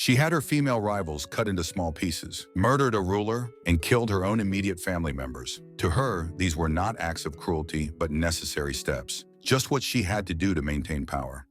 She had her female rivals cut into small pieces, murdered a ruler, and killed her own immediate family members. To her, these were not acts of cruelty, but necessary steps, just what she had to do to maintain power.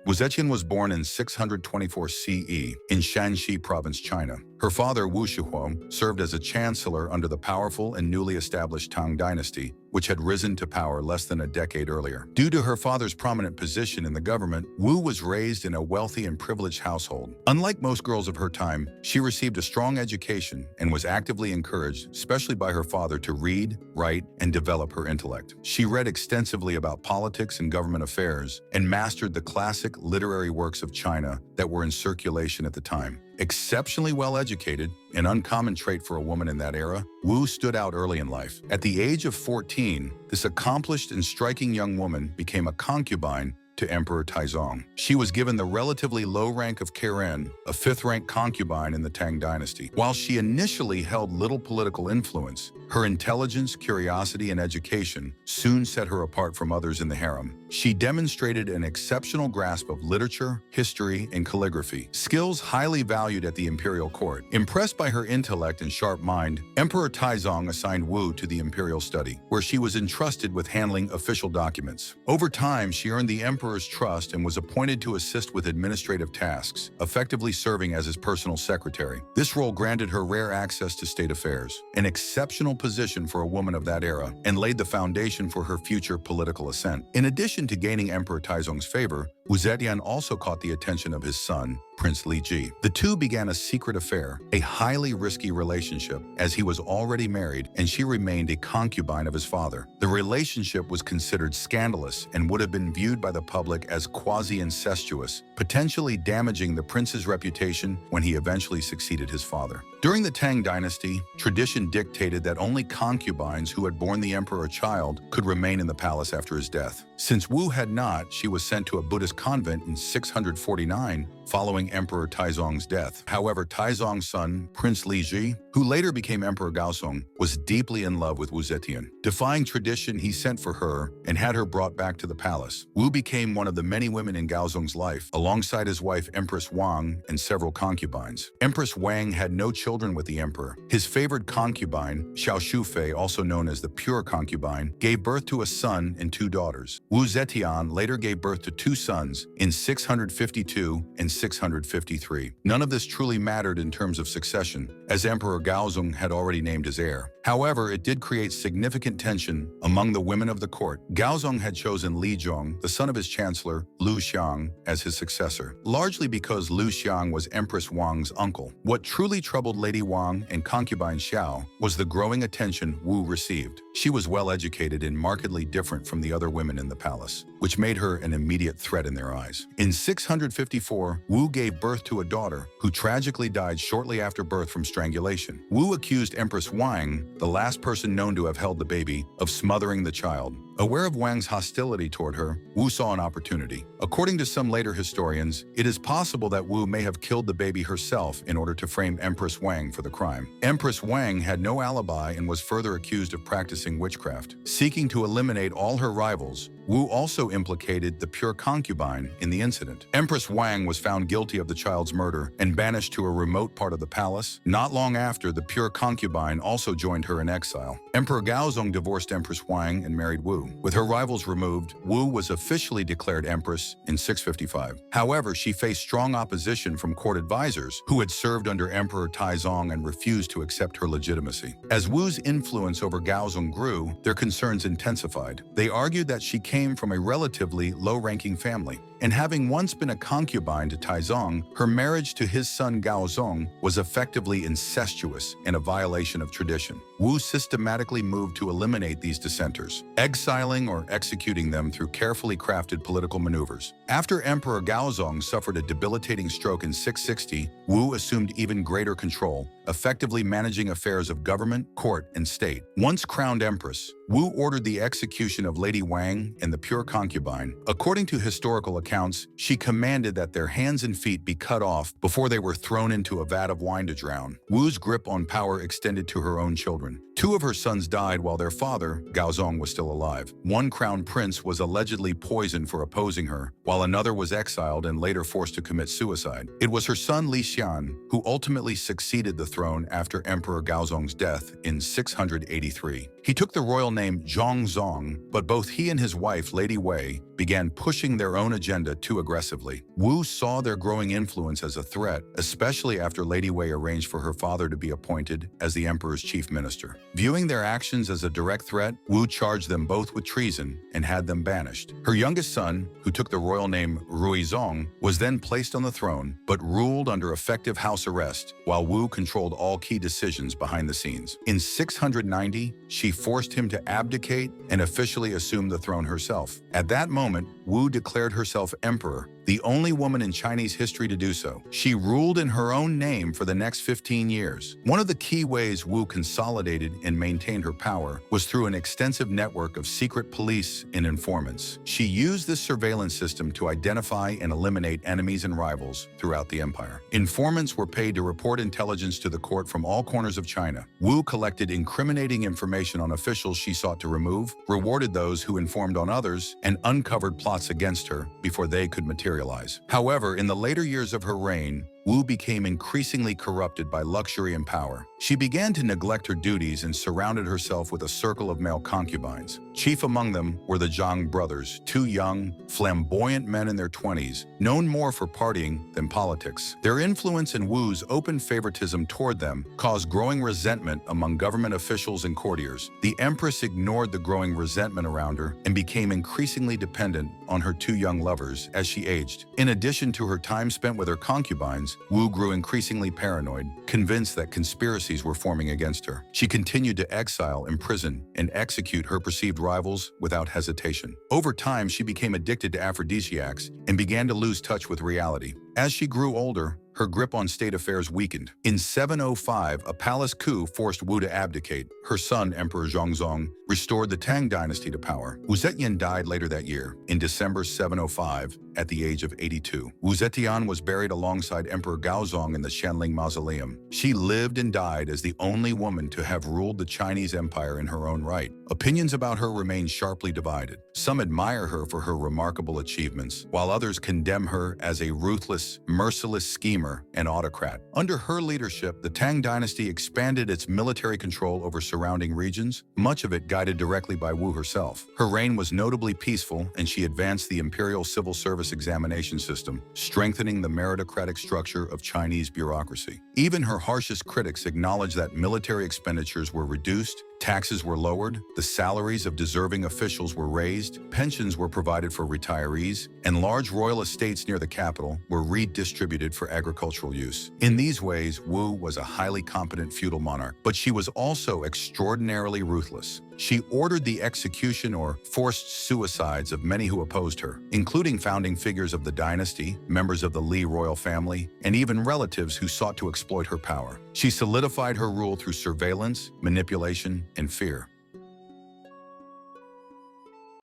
Zetian was born in 624 CE in Shanxi Province, China. Her father, Wu Shihuo, served as a chancellor under the powerful and newly established Tang dynasty, which had risen to power less than a decade earlier. Due to her father's prominent position in the government, Wu was raised in a wealthy and privileged household. Unlike most girls of her time, she received a strong education and was actively encouraged, especially by her father, to read, write, and develop her intellect. She read extensively about politics and government affairs and mastered the classic literary works of China that were in circulation at the time. Exceptionally well-educated, an uncommon trait for a woman in that era, Wu stood out early in life. At the age of 14, this accomplished and striking young woman became a concubine to Emperor Taizong. She was given the relatively low rank of Karen, a fifth-rank concubine in the Tang dynasty. While she initially held little political influence, her intelligence, curiosity, and education soon set her apart from others in the harem. She demonstrated an exceptional grasp of literature, history, and calligraphy, skills highly valued at the imperial court. Impressed by her intellect and sharp mind, Emperor Taizong assigned Wu to the imperial study, where she was entrusted with handling official documents. Over time, she earned the emperor's trust and was appointed to assist with administrative tasks, effectively serving as his personal secretary. This role granted her rare access to state affairs, an exceptional position for a woman of that era, and laid the foundation for her future political ascent. In addition to gaining Emperor Taizong's favor, Zetian also caught the attention of his son, Prince Liji. The two began a secret affair, a highly risky relationship, as he was already married and she remained a concubine of his father. The relationship was considered scandalous and would have been viewed by the public as quasi-incestuous, potentially damaging the prince's reputation when he eventually succeeded his father. During the Tang dynasty, tradition dictated that only concubines who had borne the emperor a child could remain in the palace after his death. Since Wu had not, she was sent to a Buddhist convent in 649, following Emperor Taizong's death. However, Taizong's son, Prince Liji, who later became Emperor Gaozong, was deeply in love with Wu Zetian. Defying tradition, he sent for her and had her brought back to the palace. Wu became one of the many women in Gaozong's life, alongside his wife Empress Wang and several concubines. Empress Wang had no children with the emperor. His favored concubine, Xiao Shufei, also known as the pure concubine, gave birth to a son and two daughters. Wu Zetian later gave birth to two sons in 652 and 653. None of this truly mattered in terms of succession, as Emperor Gaozong had already named his heir. However, it did create significant tension among the women of the court. Gaozong had chosen Li Zhong, the son of his chancellor, Lu Xiang, as his successor, largely because Lu Xiang was Empress Wang's uncle. What truly troubled Lady Wang and concubine Xiao was the growing attention Wu received. She was well-educated and markedly different from the other women in the palace, which made her an immediate threat in their eyes. In 654, Wu gave birth to a daughter who tragically died shortly after birth from strangulation. Wu accused Empress Wang, the last person known to have held the baby, of smothering the child. Aware of Wang's hostility toward her, Wu saw an opportunity. According to some later historians, it is possible that Wu may have killed the baby herself in order to frame Empress Wang for the crime. Empress Wang had no alibi and was further accused of practicing witchcraft. Seeking to eliminate all her rivals, Wu also implicated the pure concubine in the incident. Empress Wang was found guilty of the child's murder and banished to a remote part of the palace. Not long after, the pure concubine also joined her in exile. Emperor Gaozong divorced Empress Wang and married Wu. With her rivals removed, Wu was officially declared empress in 655. However, she faced strong opposition from court advisors who had served under Emperor Taizong and refused to accept her legitimacy. As Wu's influence over Gaozong grew, their concerns intensified. They argued that she came from a relatively low-ranking family, and having once been a concubine to Taizong, her marriage to his son Gaozong was effectively incestuous and a violation of tradition. Wu systematically moved to eliminate these dissenters, exiling or executing them through carefully crafted political maneuvers. After Emperor Gaozong suffered a debilitating stroke in 660, Wu assumed even greater control, effectively managing affairs of government, court, and state. Once crowned empress, Wu ordered the execution of Lady Wang and the pure concubine. According to historical accounts, she commanded that their hands and feet be cut off before they were thrown into a vat of wine to drown. Wu's grip on power extended to her own children. Two of her sons died while their father, Gaozong, was still alive. One crown prince was allegedly poisoned for opposing her, while another was exiled and later forced to commit suicide. It was her son Li Xian who ultimately succeeded the throne after Emperor Gaozong's death in 683. He took the royal name Zhongzong, but both he and his wife, Lady Wei, began pushing their own agenda too aggressively. Wu saw their growing influence as a threat, especially after Lady Wei arranged for her father to be appointed as the emperor's chief minister. Viewing their actions as a direct threat, Wu charged them both with treason and had them banished. Her youngest son, who took the royal name Ruizong, was then placed on the throne, but ruled under effective house arrest, while Wu controlled all key decisions behind the scenes. In 690, she forced him to abdicate and officially assume the throne herself. At that moment, Wu declared herself emperor, the only woman in Chinese history to do so. She ruled in her own name for the next 15 years. One of the key ways Wu consolidated and maintained her power was through an extensive network of secret police and informants. She used this surveillance system to identify and eliminate enemies and rivals throughout the empire. Informants were paid to report intelligence to the court from all corners of China. Wu collected incriminating information on officials she sought to remove, rewarded those who informed on others, and uncovered plots against her before they could materialize. However, in the later years of her reign, Wu became increasingly corrupted by luxury and power. She began to neglect her duties and surrounded herself with a circle of male concubines. Chief among them were the Zhang brothers, two young, flamboyant men in their 20s, known more for partying than politics. Their influence and Wu's open favoritism toward them caused growing resentment among government officials and courtiers. The empress ignored the growing resentment around her and became increasingly dependent on her two young lovers as she aged. In addition to her time spent with her concubines, Wu grew increasingly paranoid, convinced that conspiracies were forming against her. She continued to exile, imprison, and execute her perceived rivals without hesitation. Over time, she became addicted to aphrodisiacs and began to lose touch with reality. As she grew older, her grip on state affairs weakened. In 705, a palace coup forced Wu to abdicate. Her son, Emperor Zhongzong, restored the Tang dynasty to power. Wu Zetian died later that year, in December 705, at the age of 82. Wu Zetian was buried alongside Emperor Gaozong in the Shanling Mausoleum. She lived and died as the only woman to have ruled the Chinese Empire in her own right. Opinions about her remain sharply divided. Some admire her for her remarkable achievements, while others condemn her as a ruthless, merciless schemer and autocrat. Under her leadership, the Tang dynasty expanded its military control over surrounding regions, much of it guided directly by Wu herself. Her reign was notably peaceful, and she advanced the imperial civil service examination system, strengthening the meritocratic structure of Chinese bureaucracy. Even her harshest critics acknowledged that military expenditures were reduced, taxes were lowered, the salaries of deserving officials were raised, pensions were provided for retirees, and large royal estates near the capital were redistributed for agricultural use. In these ways, Wu was a highly competent feudal monarch, but she was also extraordinarily ruthless. She ordered the execution or forced suicides of many who opposed her, including founding figures of the dynasty, members of the Li royal family, and even relatives who sought to exploit her power. She solidified her rule through surveillance, manipulation, and fear.